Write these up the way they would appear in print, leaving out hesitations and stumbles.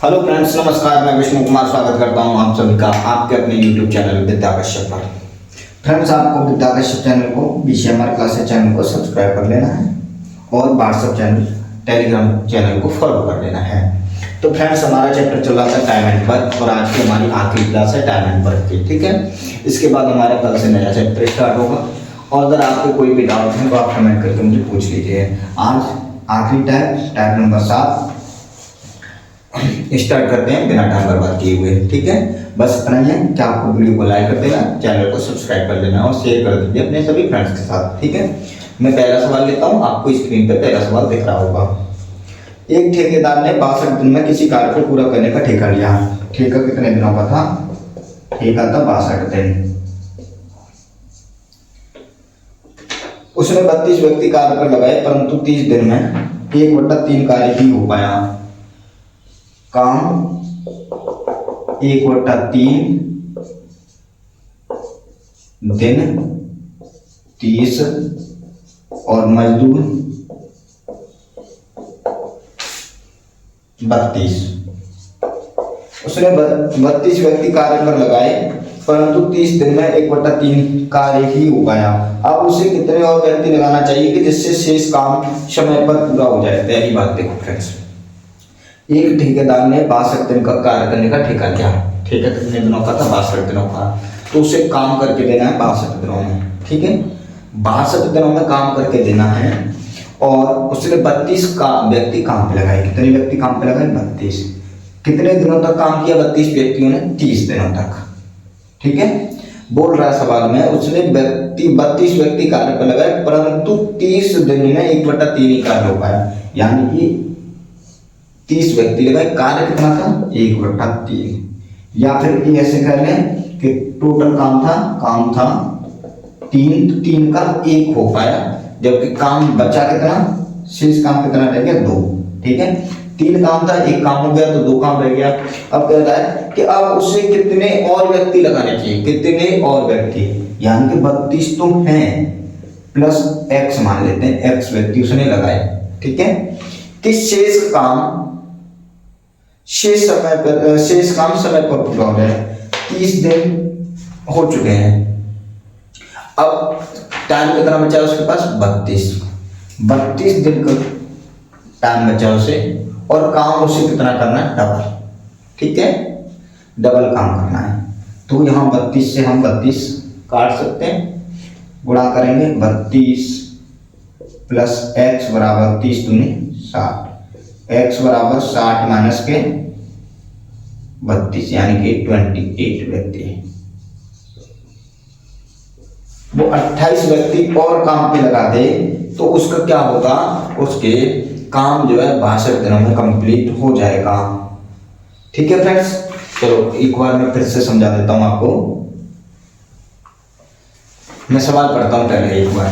Hello friends, नमस्कार। मैं विष्णु कुमार स्वागत करता हूं आप सभी का आपके अपने यूट्यूब चैनल विद्या कश्यप पर। फ्रेंड्स, आपको विद्या कश्यप चैनल को बीसीएमआर क्लासेस चैनल को सब्सक्राइब कर लेना है और व्हाट्सएप चैनल टेलीग्राम चैनल को फॉलो कर लेना है। तो फ्रेंड्स, हमारा चैप्टर चल रहा था टाइम एंड वर्क और आज की हमारी आखिरी क्लास है टाइम एंड वर्क की। ठीक है, इसके बाद हमारा कल से नया चैप्टर स्टार्ट होगा और अगर आपके कोई भी डाउट है तो आप कमेंट करके मुझे पूछ लीजिए। आज आखिरी टाइप नंबर 7 स्टार्ट करते हैं बिना टाइम बर्बाद किए हुए। ठीक है, बस इतना ही है कि आपको वीडियो को लाइक कर देना, चैनल को सब्सक्राइब कर देना और शेयर कर दीजिए अपने सभी फ्रेंड्स के साथ। ठीक है, मैं पहला सवाल लेता हूँ। आपको स्क्रीन पे पहला सवाल दिख रहा होगा। एक ठेकेदार ने 62 दिन में किसी कार्य को पूरा करने का ठेका लिया। ठेका कितने दिनों का था? ठेका था 62 दिन। उसने 32 व्यक्ति कार्य पर लगाए, परंतु 30 दिन में 1/3 कार्य ही हो पाया। काम 1/3 दिन 30 और मजदूर 32। उसने 32 व्यक्ति कार्य पर लगाए, परंतु 30 दिन में 1/3 कार्य ही हो पाया। अब उसे कितने और व्यक्ति लगाना चाहिए कि जिससे शेष काम समय पर पूरा हो जाए? पहली बात देखो फ्रेंड्स, एक ठेकेदार ने 62 दिन का कार्य करने का ठेका लिया। ठेका कितने दिनों का था? 62 दिनों का। तो उसे काम करके देना है 62 दिनों में। ठीक है, 62 दिनों में काम करके देना है और उसने 32 का व्यक्ति काम पे लगाए। कितने व्यक्ति काम पे लगाए? 32। कितने दिनों तक काम किया 32 व्यक्तियों ने? 30 दिनों तक। ठीक है, बोल रहा है सवाल में उसने 32 व्यक्ति कार्य पर लगाए, परंतु 30 दिन में 1/3 ही कार्य हो पाया। यानी कि 30 व्यक्ति लगाए, कार्य कितना था? 1/3। या फिर ऐसे कर लें कि टोटल काम था 3 का 1 हो पाया, जबकि काम बचा कितना? शेष काम कितना रह गया? 2। ठीक है, 3 काम था, 1 काम हो गया तो 2 काम रह गया। अब कह रहा है कि अब उसे कितने और व्यक्ति लगाने चाहिए? कितने और व्यक्ति? यानी कि 32 तो हैं प्लस x मान लेते हैं, x व्यक्ति उसने लगाए। ठीक है, कि शेष काम समय पर पूरा हो जाए। 30 दिन हो चुके हैं। अब टाइम कितना बचा उसके पास? 32 दिन का टाइम बचा उसे और काम उसे कितना करना है? डबल। ठीक है, डबल काम करना है। तो यहाँ 32 से हम 32 काट सकते हैं, गुणा करेंगे 32 प्लस x बराबर 30 दूनी 60। x बराबर 60 माइनस के 32 यानी कि 28 व्यक्ति। वो 28 व्यक्ति और काम पे लगा दे तो उसका क्या होगा? उसके काम जो है 62 दिनों में कंप्लीट हो जाएगा। ठीक है फ्रेंड्स, चलो एक बार मैं फिर से समझा देता हूं आपको। मैं सवाल पढ़ता हूं पहले एक बार।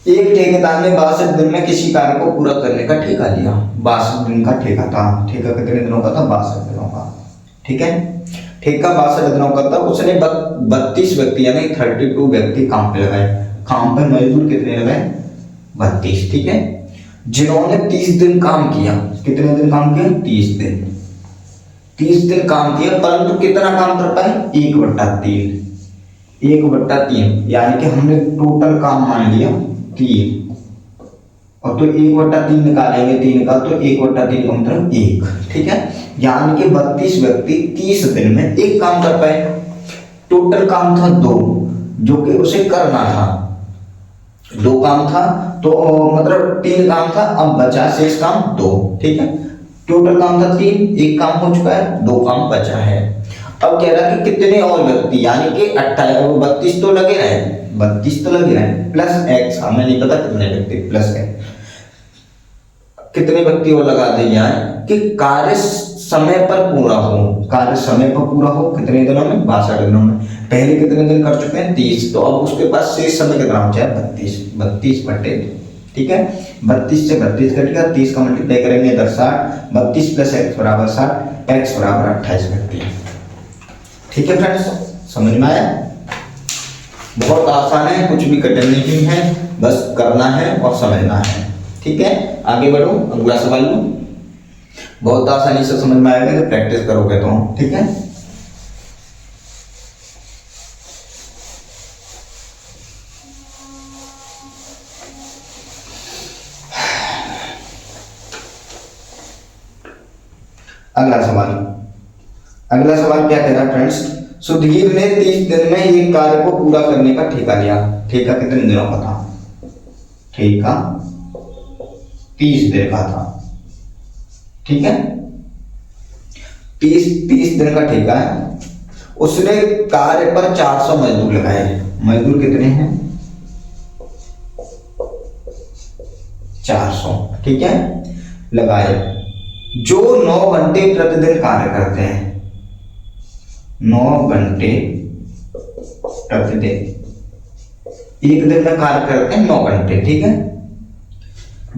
एक ठेकेदार ने 62 दिन में किसी कार्य को पूरा करने का ठेका लिया। 62 दिन का ठेका था। ठेका कितने दिनों का था? 62 दिनों का। ठीक है, ठेका 62 दिनों का था। उसने 32 व्यक्ति यानी 32 व्यक्ति काम पे लगाए। काम पे मजदूर कितने लगाए? 32। ठीक है, जिन्होंने 30 दिन काम किया। कितने दिन काम किया? 30 दिन। 30 दिन काम किया, परंतु कितना काम कर पाए? 1/3। 1/3 यानी कि हमने टोटल काम मान लिया 3 और तो 1/3 निकालेंगे 3 का, तो 1/3 का मतलब 1। ठीक है, यानी कि 32 व्यक्ति 30 दिन में 1 काम कर पाए। टोटल काम था 2 जो कि उसे करना था। 2 काम था तो मतलब 3 काम था, अब बचा शेष काम 2। ठीक है, टोटल काम था 3, 1 काम हो चुका है, 2 काम बचा है। अब कह रहा है कि कितने और व्यक्ति, यानी कि 32 तो लगे रहे, 32 तो लगे रहे प्लस x, हमें नहीं पता कितने व्यक्ति, प्लस x कितने व्यक्ति और लगा दे जाए कि कार्य समय पर पूरा हो। कार्य समय पर पूरा हो कितने दिनों में? 62 दिनों में। पहले कितने दिन कर चुके हैं? 30। तो अब उसके पास शेष समय कितना बचा है? 32 बटे। ठीक है, 32 से 32 कट गया, 30 का मल्टीप्लाई करेंगे इधर 60। 32 प्लस x बराबर 60, x बराबर 28 व्यक्ति। ठीक है फ्रेंड्स, समझ में आया? बहुत आसान है, कुछ भी कठिन नहीं है, बस करना है और समझना है। ठीक है, आगे बढ़ो, अगला सवाल लो। बहुत आसानी से समझ में आएगा जब प्रैक्टिस करोगे तो, ठीक है। अगला सवाल, अगला सवाल क्या कह रहा है फ्रेंड्स, सुधीर ने 30 दिन में एक कार्य को पूरा करने का ठेका लिया। ठेका कितने दिनों का था? ठेका 30 दिन का था, ठीक है। 30 दिन का ठेका है। उसने कार्य पर 400 मजदूर लगाए। मजदूर कितने हैं? 400, ठीक है, लगाए, जो 9 घंटे प्रतिदिन कार्य करते हैं। 9 घंटे प्रतिदिन, एक दिन में कार्य करते हैं 9 घंटे, ठीक है।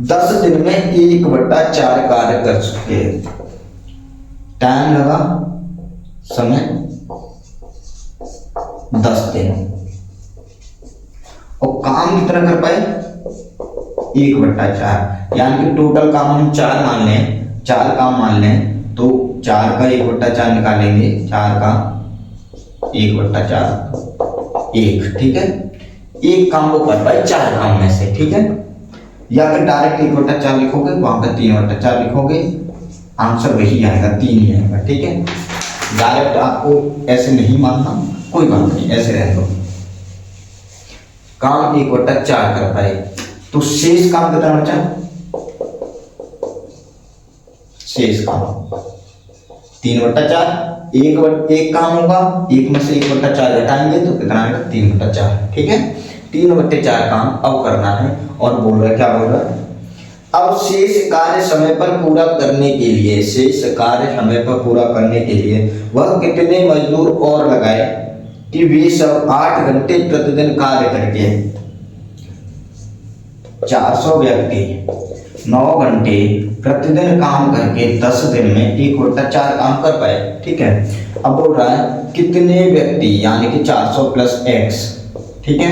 10 दिन में 1/4 कार्य कर चुके हैं। टाइम लगा, समय 10 दिन, और काम कितना कर पाए? 1/4, यानी कि टोटल काम हम 4 मान लें, 4 काम मान लें, तो 4 का 1/4 निकालेंगे, 4 का 1/4 1, ठीक है। एक काम को कर पाए 4 काम में से, ठीक है। या फिर डायरेक्ट 1/4 लिखोगे, वहां पर 3/4 लिखोगे, आंसर वही आएगा, 3 ही आएगा, ठीक है। डायरेक्ट आपको ऐसे नहीं मानना, कोई बात नहीं, ऐसे रहने दो। काम 1/4 कर पाए, तो शेष काम कितना बचा? शेष काम 3/4, एक काम होगा, एक में से 1/4 घटाएंगे तो कितना आएगा? 3/4, ठीक है। 3/4 काम अब करना है, और बोल रहा है, क्या बोल रहा है? अब शेष कार्य समय पर पूरा करने के लिए, शेष कार्य समय पर पूरा करने के लिए वह कितने मजदूर और लगाए कि वे सब 8 घंटे प्रतिदिन कार्य करके 400 व्यक्ति 9 घंटे प्रतिदिन काम करके 10 दिन में 1/4 काम कर पाए, ठीक है। अब बोल रहा है कितने व्यक्ति, यानी कि 400 प्लस x, ठीक है,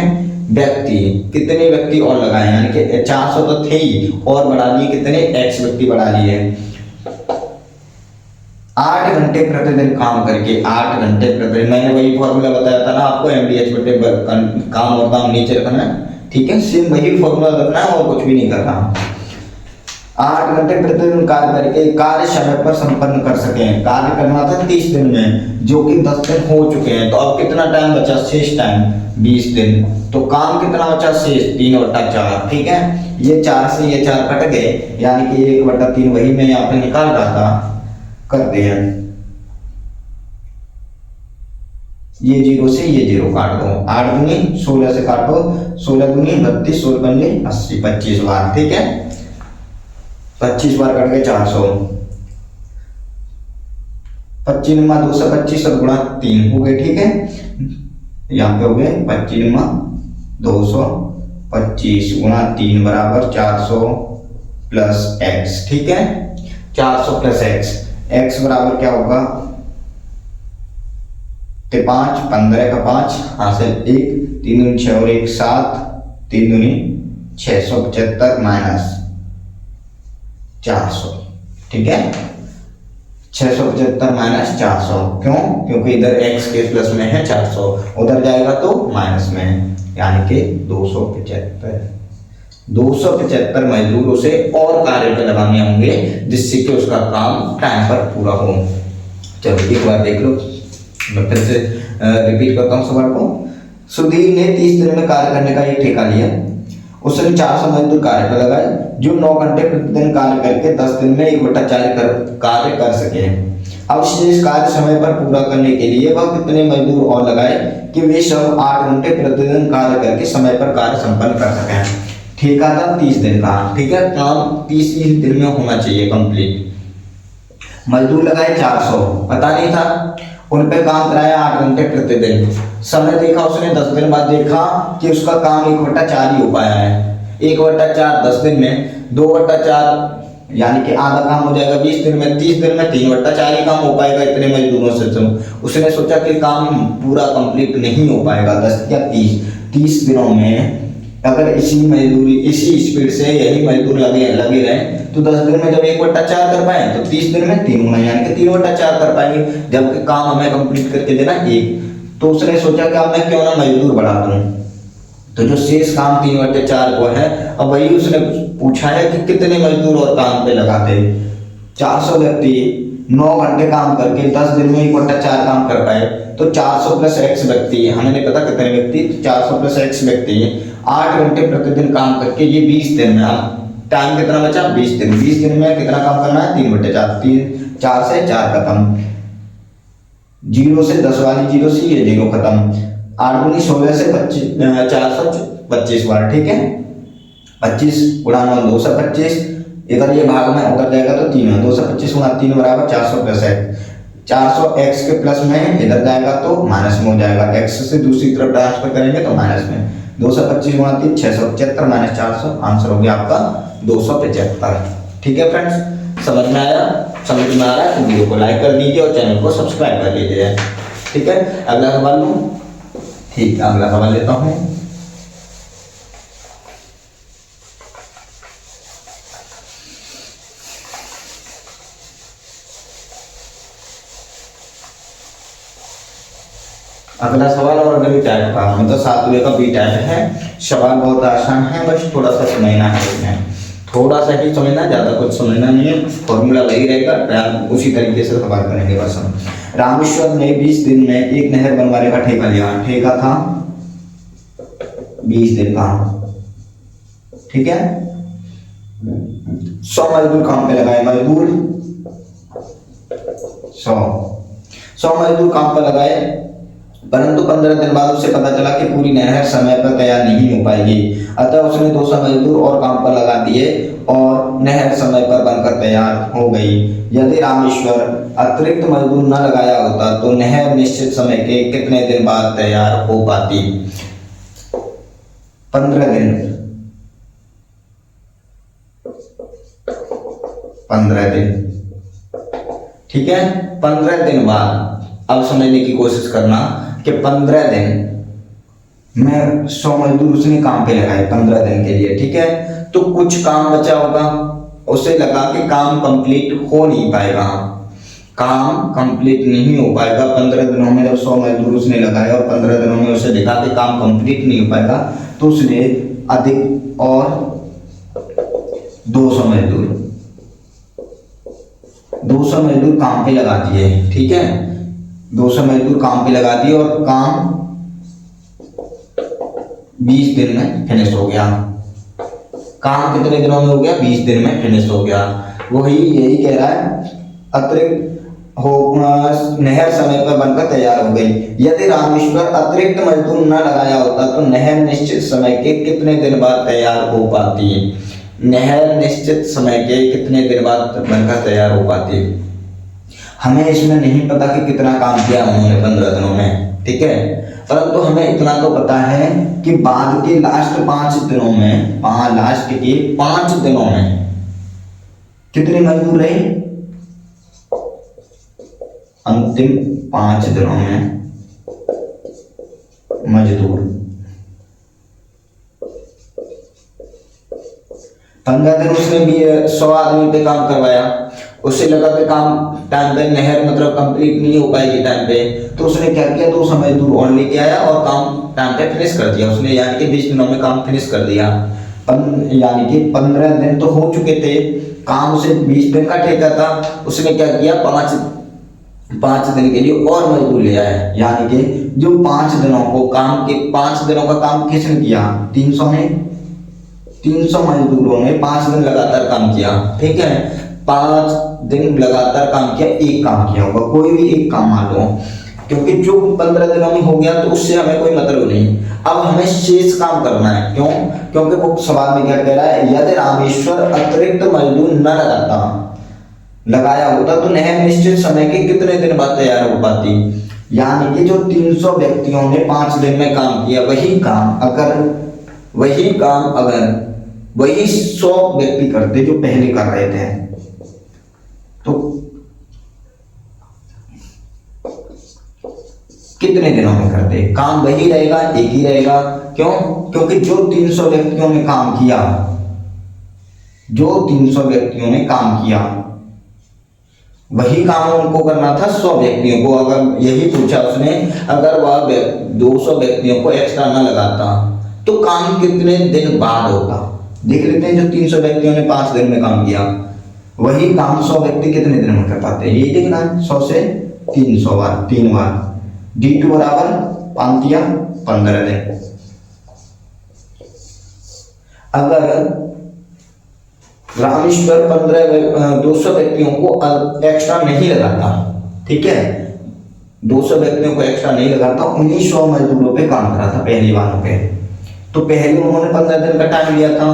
व्यक्ति, कितने व्यक्ति और लगाए, यानी कि 400 तो थे ही, और बढ़ा लिए कितने? x व्यक्ति बढ़ा लिए। 8 घंटे प्रतिदिन काम करके, 8 घंटे प्रतिदिन, मैंने वही फॉर्मूला बताया था ना आपको, MDH बटे काम और काम नीचे रखना है, ठीक है, सेम वही फॉर्मूला रखना है और कुछ भी नहीं करना। 8 घंटे प्रतिदिन कार्य करके कार्य समय पर संपन्न कर सके। कार्य करना था 30 दिन में, जो कि 10 दिन हो चुके हैं, तो अब कितना टाइम बचा? शेष टाइम 20 दिन, तो काम कितना बचा? शेष 3/4, ठीक है। ये 4 से ये 4 कट गए, यानी कि 1/3 वही मैं यहाँ पे निकाल रहा था, कर दिया। ये 0 से ये 0 काट दो, 8 दूनी 16 से काटो, 16 दूनी 32, 16 पंजे 80, 25 बार, ठीक है। 25 बार कट गए 400, 25 × 225 और गुणा 3 हो गए, ठीक है। यहाँ पे हो गए 25 × 225 गुणा 3 बराबर 400 प्लस x, ठीक है। 400 प्लस x बराबर क्या होगा? 5 15 का 5 हासिल 1, 3 दूनी 6 और 1 7, 3 दूनी 675 माइनस 400, ठीक है। 675 माइनस 400, क्यों? क्योंकि इधर x के प्लस में है 400, उधर जाएगा तो माइनस में है, यानी कि 275 मजदूर उसे और कार्य पर लगाने होंगे, जिससे कि उसका काम टाइम पर पूरा हो। चलो एक बार देख लो, मैं फिर से रिपीट करता हूँ सवाल को। सुधीर ने 30 दिन में कार्य करने का एक ठेका लिया। उसने 400 मजदूर कार्य पर लगाए, जो 9 घंटे प्रतिदिन कार्य करके 10 दिन में 1/4 कार्य कर सके। अब शेष कार्य समय पर पूरा करने के लिए वह कितने मजदूर और लगाए कि वे सब 8 घंटे प्रतिदिन कार्य करके समय पर कार्य संपन्न कर सकें। ठेका था 30 दिन का, ठीक है, काम 30 दिन में होना चाहिए कंप्लीट। मजदूर लगाए 400, पता नहीं था, उन पे काम कराया 8 घंटे प्रतिदिन। समय देखा उसने, 10 दिन बाद देखा कि उसका काम 1/4 ही हो पाया है। 1/4 10 दिन में, 2/4 यानी कि आधा काम हो जाएगा 20 दिन में, 30 दिन में 3/4 ही काम हो पाएगा इतने मजदूरों से। तो उसने सोचा कि काम पूरा कंप्लीट नहीं हो पाएगा 10 या 30 दिनों में। अगर इसी स्पीड से यही मजदूर लगे रहे तो 10 दिन में जब 1/4 कर पाए तो 30 दिन में 3 गुना यानी कि 3/4 कर पाएंगे, जबकि काम हमें कंप्लीट करके देना 1। तो उसने सोचा कि अब मैं क्यों ना मजदूर बढ़ा दूं, तो जो शेष काम 3/4 को है, अब वही उसने पूछा है कि कितने मजदूर और काम पे लगाते। 400 व्यक्ति 9 घंटे काम करके 10 दिन में 1/4 काम कर पाए, तो 400 प्लस x व्यक्ति, हमें नहीं पता कितने व्यक्ति, तो 400 प्लस x व्यक्ति 8 घंटे प्रतिदिन काम करके ये 20 दिन में, अब टाइम कितना बचा 20 दिन, 20 दिन में कितना काम करना है 3/4, 4 से 4 खत्म, 0 से 10 वाली 0 से ये 0 खत्म, 8 दूनी 16 से 425 बार, ठीक है। 25 गुणा 9 225, इधर ये भाग में उतर जाएगा तो 3 है, 225 गुणा 3 बराबर 400 प्लस x, 400 x के प्लस में इधर जाएगा तो माइनस में हो जाएगा, x से दूसरी तरफ ट्रांसफर करेंगे तो माइनस में, 225 गुणा 3 675 माइनस 400, आंसर हो गया आपका 275। ठीक है फ्रेंड्स, समझ में आया? समझ में आ रहा है तो वीडियो को लाइक कर दीजिए और चैनल को सब्सक्राइब कर लीजिए। ठीक है, अगला सवाल लूं? ठीक है, अगला सवाल लेता हूं। अगला सवाल और अगली टाइप का, मतलब 7वें का बी टाइप है। सवाल बहुत आसान है, बस थोड़ा सा समझना है इसमें, थोड़ा सा ही समझना, ज्यादा कुछ समझना नहीं है, फॉर्मूला वही रहेगा, उसी तरीके से सवाल करेंगे बस हम। रामेश्वर ने 20 दिन में एक नहर बनवाने का ठेका लिया, ठेका था 20 दिन का, ठीक है। 100 मजदूर काम पे लगाए, मजदूर 100 मजदूर काम पे लगाए, परंतु 15 दिन बाद उसे पता चला कि पूरी नहर समय पर तैयार नहीं हो पाएगी, अतः उसने 200 मजदूर और काम पर लगा दिए और नहर समय पर बनकर तैयार हो गई। यदि रामेश्वर अतिरिक्त मजदूर न लगाया होता तो नहर निश्चित समय के कितने दिन बाद तैयार हो पाती? 15 दिन, 15 दिन, ठीक है। 15 दिन बाद अब समझने की कोशिश करना कि 15 दिन में 100 मजदूर उसने काम पे लगाए 15 दिन के लिए, ठीक है। तो कुछ काम बचा होगा, उसे लगा कि काम कंप्लीट हो नहीं पाएगा, काम कंप्लीट नहीं हो पाएगा 15 दिनों में। जब 100 मजदूर उसने लगाए और 15 दिनों में उसे दिखा कि काम कंप्लीट नहीं हो पाएगा, तो उसने अधिक और 200 मजदूर काम पे लगा दिए, ठीक है। 200 मजदूर काम पे लगा दिए और काम 20 दिन में फिनिश हो गया। काम कितने दिनों में हो गया? 20 दिन में फिनिश हो गया। वही यही कह रहा है, अतिरिक्त हो नहर समय पर बनकर तैयार हो गई। यदि रामेश्वर अतिरिक्त मजदूर न लगाया होता तो नहर निश्चित समय के कितने दिन बाद तैयार हो पाती? नहर निश्चित समय के कितने दिन बाद बनकर तैयार हो पाती? हमें इसमें नहीं पता कि कितना काम किया उन्होंने 15 दिनों में, ठीक है, परंतु हमें इतना तो पता है कि बाद के लास्ट 5 दिनों में, लास्ट के 5 दिनों में कितने मजदूर रहे? अंतिम 5 दिनों में मजदूर 15 दिन उसने भी 100 आदमी पे काम करवाया, उससे लगा कि काम टाइम पे नहर मतलब कंप्लीट नहीं हो पाएगी टाइम पे, तो उसने क्या किया, 200 मजदूर और लेके आया और काम टाइम पे फिनिश कर दिया उसने, यानी कि 20 दिनों में काम फिनिश कर दिया। यानी कि 15 दिन तो हो चुके थे, काम उसे 20 दिन का ठेका था, उसने क्या किया 5 दिन के लिए और मजदूर ले आया, यानी कि जो 5 दिनों को काम के 5 दिनों का काम किसने किया? 300 मजदूरों ने 5 दिन लगातार काम किया, ठीक है। 5 दिन लगातार काम किया, एक काम किया होगा, कोई भी एक काम मान लो, क्योंकि जो 15 दिनों में हो गया तो उससे हमें कोई मतलब नहीं। अब हमें शेष काम करना है, क्यों? क्योंकि वो सवाल में क्या कह रहा है, यदि रामेश्वर अतिरिक्त मजदूर न लगाया होता तो नहर निश्चित समय के कितने दिन बाद तैयार हो पाती? यानी कि जो 300 व्यक्तियों ने 5 दिन में काम किया, वही काम अगर वही 100 व्यक्ति करते जो पहले कर रहे थे, तो कितने दिनों में करते? काम वही रहेगा, एक ही रहेगा। क्यों? क्योंकि जो 300 व्यक्तियों ने काम किया जो 300 व्यक्तियों ने काम किया, वही काम उनको करना था 100 व्यक्तियों को। अगर यही पूछा उसने, अगर वह 200 व्यक्तियों को एक्स्ट्रा ना लगाता तो काम कितने दिन बाद होता। देख लेते हैं, जो 300 व्यक्तियों ने 5 दिन में काम किया, वही काम 100 व्यक्ति कितने दिन में कर पाते हैं, यही देखना है। 100 से 300 बार, 3 बार, D2 बराबर 5 या 15 दिन। अगर रामेश्वर 200 व्यक्तियों को एक्स्ट्रा नहीं लगाता, ठीक है, 200 व्यक्तियों को एक्स्ट्रा नहीं लगाता, 1900 मजदूरों पे काम करा था पहली बार पे, तो पहले उन्होंने 15 दिन का टाइम लिया था,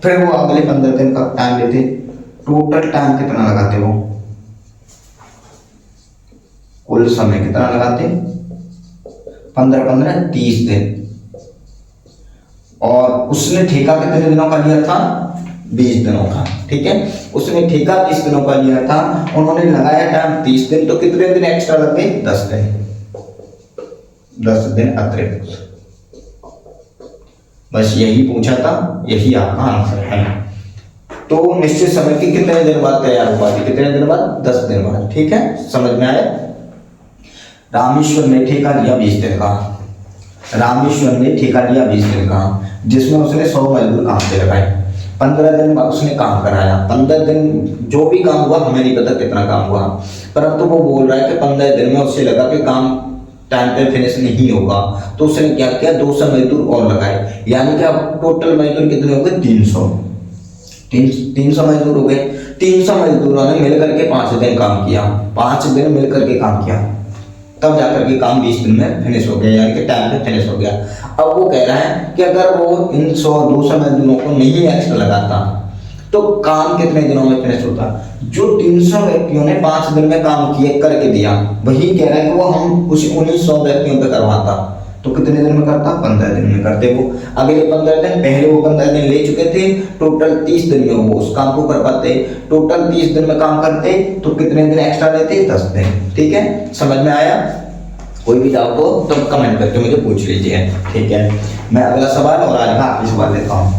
फिर वो अगले 15 दिन का टाइम लेते, टोटल टाइम कितना लगाते वो, कुल समय कितना लगाते, 15 30 दिन। और उसने ठेका कितने दिनों का लिया था, 20 दिनों का, ठीक है। उसने ठेका 20 दिनों का लिया था, उन्होंने लगाया टाइम 30 दिन, तो कितने दिन एक्स्ट्रा लग गए, 10 दिन, 10 दिन अतिरिक्त। बस यही पूछा था, यही आपका आंसर है। तो निश्चित समय के कितने दिन बाद तैयार हो पाती, कितने दिन बाद, 10 दिन बाद, ठीक है, समझ में आया। रामेश्वर ने ठेका लिया 20 दिन का, रामेश्वर ने ठेका लिया 20 दिन का, जिसमें उसने 100 मजदूर काम पे लगाए, 15 दिन बाद उसने काम कराया। 15 दिन जो भी काम हुआ, हमें नहीं पता कितना काम हुआ, परंतु वो बोल रहा है कि 15 दिन में उससे लगा कि काम टाइम पे फिनिश नहीं होगा, तो उसने क्या किया, 200 मजदूर और लगाए, यानी कि अब टोटल मजदूर कितने हो गए, 300 मजदूर हो गए। 300 मजदूरों ने मिलकर के 5 दिन काम किया, 5 दिन मिलकर के काम किया, तब जाकर के काम 20 दिन में फिनिश हो गया, यानी कि टाइम पे फिनिश हो गया। अब वो कह रहा है कि अगर वो इन 100-200 मजदूरों को नहीं एक्स्ट्रा लगाता तो काम कितने दिनों में फिनिश होता। जो 300 व्यक्तियों ने 5 दिन में काम किए करके दिया, वही कह रहा है कि वो हम उस 1900 व्यक्तियों पे करवाता तो कितने दिन में करता, 15 दिन में करते। वो अगले 15 दिन, पहले वो 15 दिन ले चुके थे, टोटल 30 दिन में वो उस काम को कर पाते, टोटल 30 दिन में काम करते तो कितने दिन एक्स्ट्रा लेते, 10 दिन, ठीक है, समझ में आया। कोई भी डाउट हो तो कमेंट करके मुझे पूछ लीजिए, ठीक है। मैं अगला सवाल और आज का आखिरी सवाल लेता हूँ,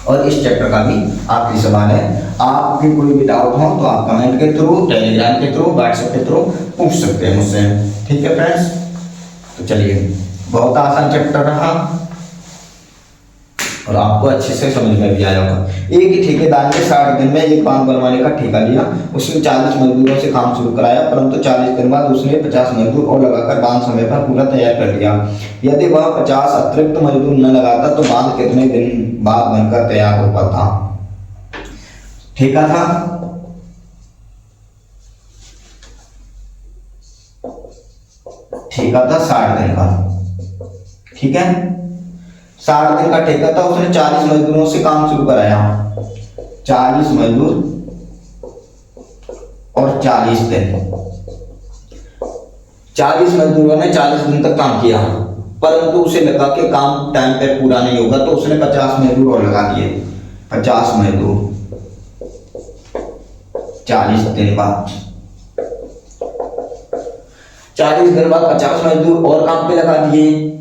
और इस चैप्टर का भी आखिरी सवाल है। आपकी कोई भी डाउट हो तो आप कमेंट के थ्रू, टेलीग्राम के थ्रू, व्हाट्सएप के थ्रू पूछ सकते हैं मुझसे, ठीक है फ्रेंड्स। तो चलिए, बहुत आसान चैप्टर रहा और आपको अच्छे से समझ में भी आया होगा। एक ही ठेकेदार ने 60 दिन में एक बांध बनवाने का ठेका लिया, उसने 40 मजदूरों से काम शुरू कराया, परंतु 40 दिन बाद उसने 50 मजदूर और लगाकर बांध समय पर पूरा तैयार कर लिया। यदि वह 50 अतिरिक्त मजदूर न लगाता तो बांध कितने दिन बाद बनकर तैयार हो पाता। ठेका था, ठेका था 60 दिन का, ठीक है, 60 दिन का ठेका था। उसने 40 मजदूरों से काम शुरू कराया, 40 मजदूर और 40 दिन, 40 मजदूरों ने 40 दिन तक काम किया, परंतु उसे लगा कि काम टाइम पे पूरा नहीं होगा, तो उसने 50 मजदूर और लगा दिए। 50 मजदूर 40 दिन बाद, 40 दिन बाद 50 मजदूर और काम पे लगा दिए।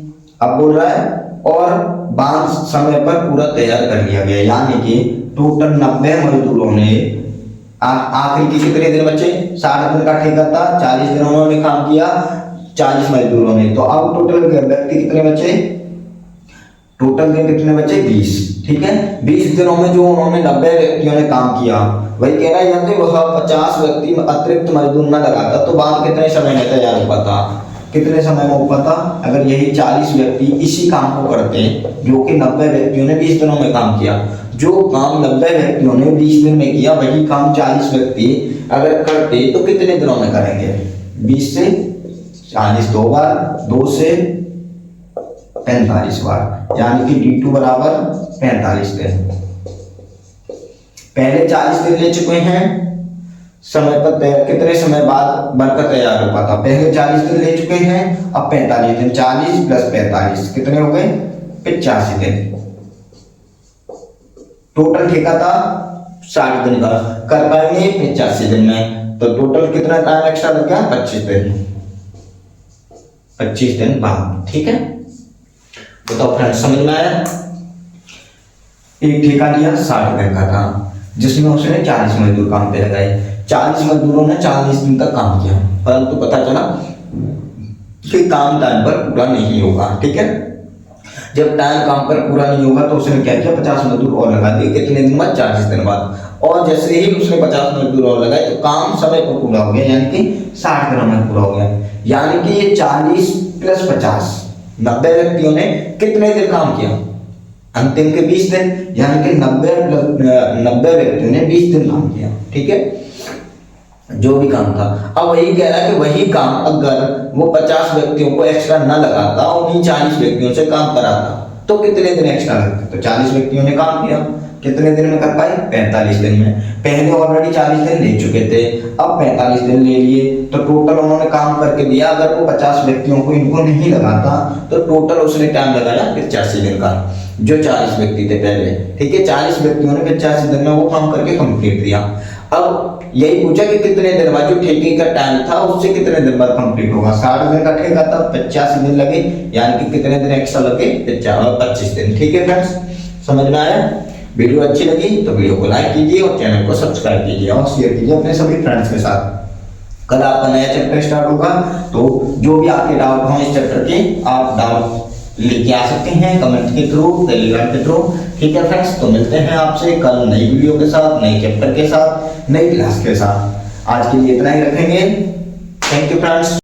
अब बोल रहा है और बांध समय पर पूरा तैयार कर लिया गया, यानी कि टोटल 90 मजदूरों ने आखिर के कितने दिन बचे, 60 दिन का ठेका था, 40 दिन उन्होंने काम किया 40 मजदूरों ने, तो अब टोटल व्यक्ति कितने बचे, टोटल दिन कितने बचे, 20, ठीक है। 20 दिनों में जो उन्होंने 90 व्यक्तियों ने काम किया, वही कह रहा है यदि वह 50 व्यक्ति अतिरिक्त मजदूर न लगाता तो बांध कितने समय में तैयार हो पाता, कितने समय में हो पाता। अगर यही 40 व्यक्ति इसी काम को करते जो कि 90 व्यक्तियों ने 20 दिनों में काम किया, जो काम 90 व्यक्तियों ने 20 दिन में किया, वही काम 40 व्यक्ति अगर करते तो कितने दिनों में करेंगे, 20 से 40 दो बार, 2 से 45 बार, यानी कि D2 बराबर 45 दिन। पहले 40 दिन ले चुके हैं, समय पर कितने समय बाद बनकर तैयार हो पाता, पहले 40 दिन ले चुके हैं, अब 45 दिन, 40 प्लस 45 कितने हो गए, 85 दिन। टोटल ठेका था 60 दिन का, कर पाएंगे 85 दिन में, तो टोटल कितना टाइम एक्स्ट्रा लग गया, 25 दिन, 25 दिन बाद, ठीक है। बताओ फ्रेंड्स, समझ में आया। एक ठेका लिया 60 दिन का था, जिसमें उसने 40 मजदूर काम पे लगाए। 40 मजदूरों ने 40 दिन तक काम किया, परंतु पता चला कि काम टाइम पर पूरा नहीं होगा। ठीक है, जब टाइम काम पर पूरा नहीं होगा तो उसने क्या किया, 50 मजदूर और लगा दिए। कितने दिन बाद, 40 दिन बाद। और जैसे ही उसने 50 मजदूर और लगाए तो काम समय पर पूरा हो गया, यानी कि 60 दिनों में पूरा हो गया। यानी कि ये 40 + 50, 90 व्यक्तियों ने कितने दिन काम किया, अंतिम के 20 दिन, यानी कि 90 व्यक्तियों ने 20 दिन काम किया। ठीक है, जो भी काम था। अब वही कह रहा है कि वही काम अगर वो 50 व्यक्तियों को एक्स्ट्रा न लगाता और उन्हीं 40 व्यक्तियों से काम कराता तो कितने दिन एक्स्ट्रा लगते। तो 40 व्यक्तियों ने काम किया, कितने दिन में कर पाए, 45 दिन में। पहले ऑलरेडी 40 दिन ले चुके थे, अब 45 दिन ले लिए, तो टोटल उन्होंने काम करके दिया। अगर वो 50 व्यक्तियों को इनको नहीं लगाता तो टोटल उसने टाइम लगाया 85 दिन का, जो 40 व्यक्ति थे पहले। ठीक है, 40 व्यक्तियों ने 85 दिन में वो काम करके कंप्लीट किया। अब यही पूछा कि कितने दिन बाद, जो ठेके का टाइम था उससे कितने दिन बाद कंप्लीट होगा। 60 दिन का ठेका था, 85 दिन लगे, यानी कि कितने दिन एक्स्ट्रा लगे, 25 दिन। ठीक है फ्रेंड्स, समझ में आया। वीडियो अच्छी लगी तो वीडियो को लाइक कीजिए और चैनल को सब्सक्राइब कीजिए और शेयर कीजिए अपने सभी फ्रेंड्स के साथ। कल आपका नया चैप्टर स्टार्ट होगा, तो जो भी आपके डाउट हो इस चैप्टर के, आप डाउट लेके आ सकते हैं कमेंट के थ्रू, टेलीग्राम के थ्रू। ठीक है फ्रेंड्स, तो मिलते हैं आपसे कल नई वीडियो के साथ, नए चैप्टर के साथ, नई क्लास के साथ। आज के लिए इतना ही रखेंगे। Thank you friends.